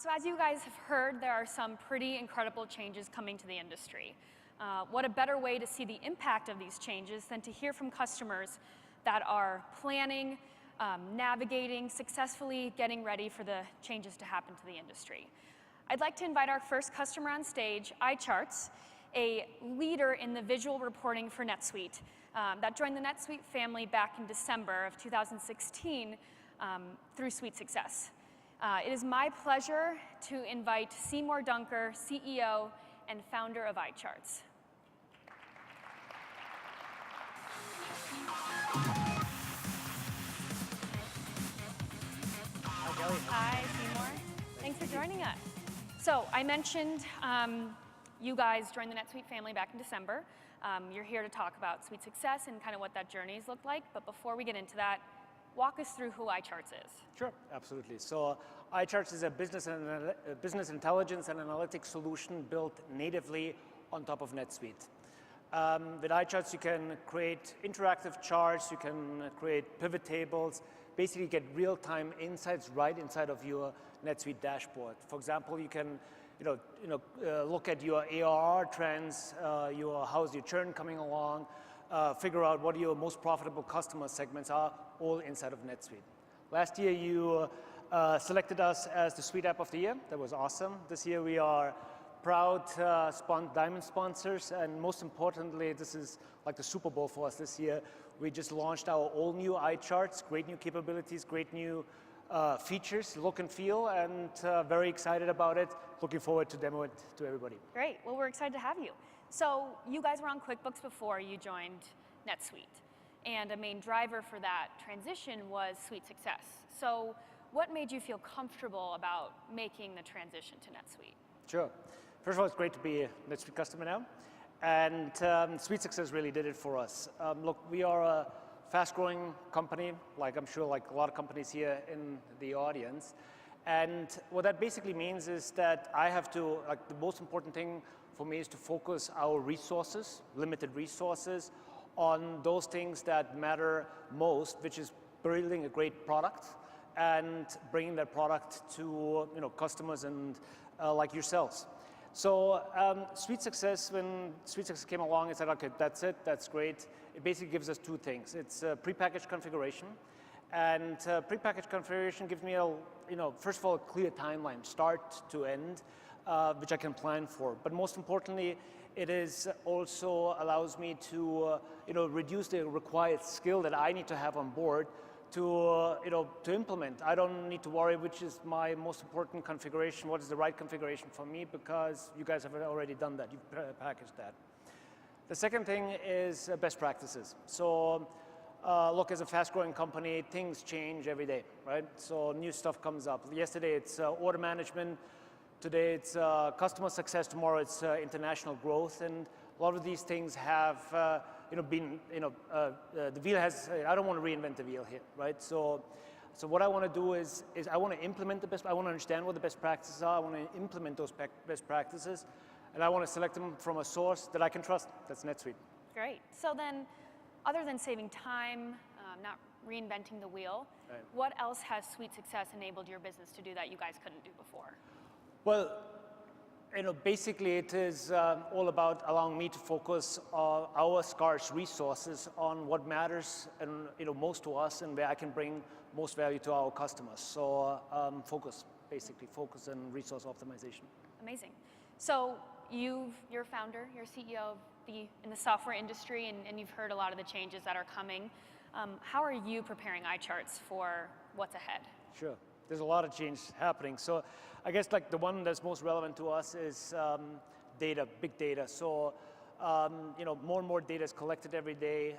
So as you guys have heard, there are some pretty incredible changes coming to the industry. What a better way to see the impact of these changes than to hear from customers that are planning, navigating, successfully getting ready for the changes to happen to the industry. I'd like to invite our first customer on stage, iCharts, a leader in the visual reporting for NetSuite that joined the NetSuite family back in December of 2016 through SuiteSuccess. It is my pleasure to invite Seymour Duncker, CEO and founder of iCharts. Hi, Seymour. Thanks for joining us. So I mentioned you guys joined the NetSuite family back in December. You're here to talk about SuiteSuccess and kind of what that journey has looked like. But before we get into that, walk us through who iCharts is. Sure, absolutely. So iCharts is a business intelligence and analytics solution built natively on top of NetSuite. With iCharts, you can create interactive charts, you can create pivot tables, basically get real-time insights right inside of your NetSuite dashboard. For example, you can look at your ARR trends, how's your churn coming along, figure out what your most profitable customer segments are, all inside of NetSuite. Last year, you selected us as the Suite App of the Year. That was awesome. This year, we are proud Diamond sponsors, and most importantly, this is like the Super Bowl for us this year. We just launched our all-new iCharts, great new capabilities, great new features, look and feel, and very excited about it. Looking forward to demo it to everybody. Great. Well, we're excited to have you. So you guys were on QuickBooks before you joined NetSuite, and a main driver for that transition was SuiteSuccess. So what made you feel comfortable about making the transition to NetSuite? Sure. First of all, it's great to be a NetSuite customer now, and SuiteSuccess really did it for us. Look, we are a fast-growing company, like I'm sure like a lot of companies here in the audience. And what that basically means is that I have to, the most important thing for me is to focus our resources, limited resources, on those things that matter most, which is building a great product and bringing that product to customers and like yourselves. So SuiteSuccess, when SuiteSuccess came along, I said, okay, that's it, that's great. It basically gives us two things. It's prepackaged configuration, and prepackaged configuration gives me first of all, a clear timeline, start to end, which I can plan for. But most importantly, it is also allows me to reduce the required skill that I need to have on board to implement. I don't need to worry which is my most important configuration, what is the right configuration for me, because you guys have already done that, you've packaged that. The second thing is best practices. So look, as a fast-growing company, things change every day, right? So new stuff comes up. Yesterday it's order management, today it's customer success, tomorrow it's international growth, and a lot of these things have the wheel has, I don't want to reinvent the wheel here, right? So what I want to do is I want to implement I want to understand what the best practices are, I want to implement those best practices, and I want to select them from a source that I can trust. That's NetSuite. Great. So then, other than saving time, not reinventing the wheel, right, what else has SuiteSuccess enabled your business to do that you guys couldn't do before? Well, basically it is all about allowing me to focus our scarce resources on what matters and most to us, and where I can bring most value to our customers. So focus and resource optimization. Amazing. So you're a founder, you're CEO in the software industry, and you've heard a lot of the changes that are coming. How are you preparing iCharts for what's ahead? Sure. There's a lot of change happening. So I guess the one that's most relevant to us is data, big data. So more and more data is collected every day.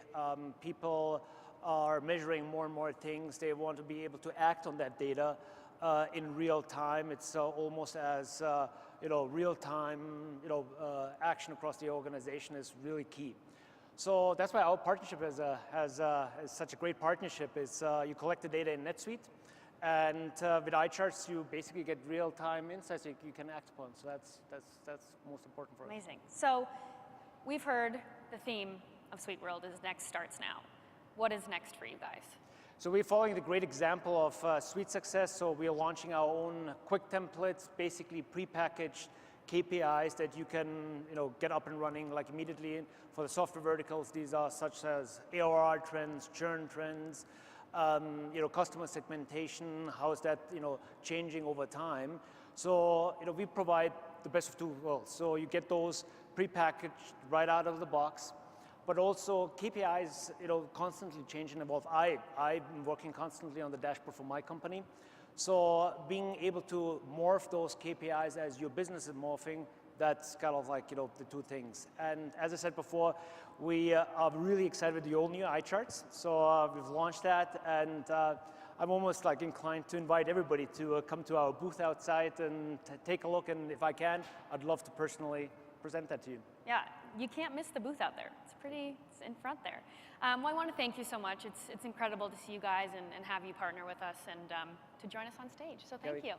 People are measuring more and more things. They want to be able to act on that data in real time. It's almost as real time action across the organization is really key. So that's why our partnership is such a great partnership. Is you collect the data in NetSuite, and with iCharts you basically get real-time insights you can act upon. So that's most important for us. Amazing. So we've heard the theme of SuiteWorld is next starts now. What is next for you guys? So we're following the great example of SuiteSuccess. So we are launching our own quick templates, basically prepackaged KPIs that you can get up and running like immediately. For the software verticals, these are such as ARR trends, churn trends, customer segmentation, how is that changing over time. So we provide the best of two worlds. So you get those prepackaged right out of the box. But also KPIs, constantly change and evolve. I'm working constantly on the dashboard for my company. So being able to morph those KPIs as your business is morphing, that's kind of like, the two things. And as I said before, we are really excited with the all new iCharts. So we've launched that, and I'm almost like inclined to invite everybody to come to our booth outside and take a look. And if I can, I'd love to personally present that to you. Yeah, you can't miss the booth out there. It's in front there. Well, I want to thank you so much. It's incredible to see you guys and have you partner with us and to join us on stage. So thank you.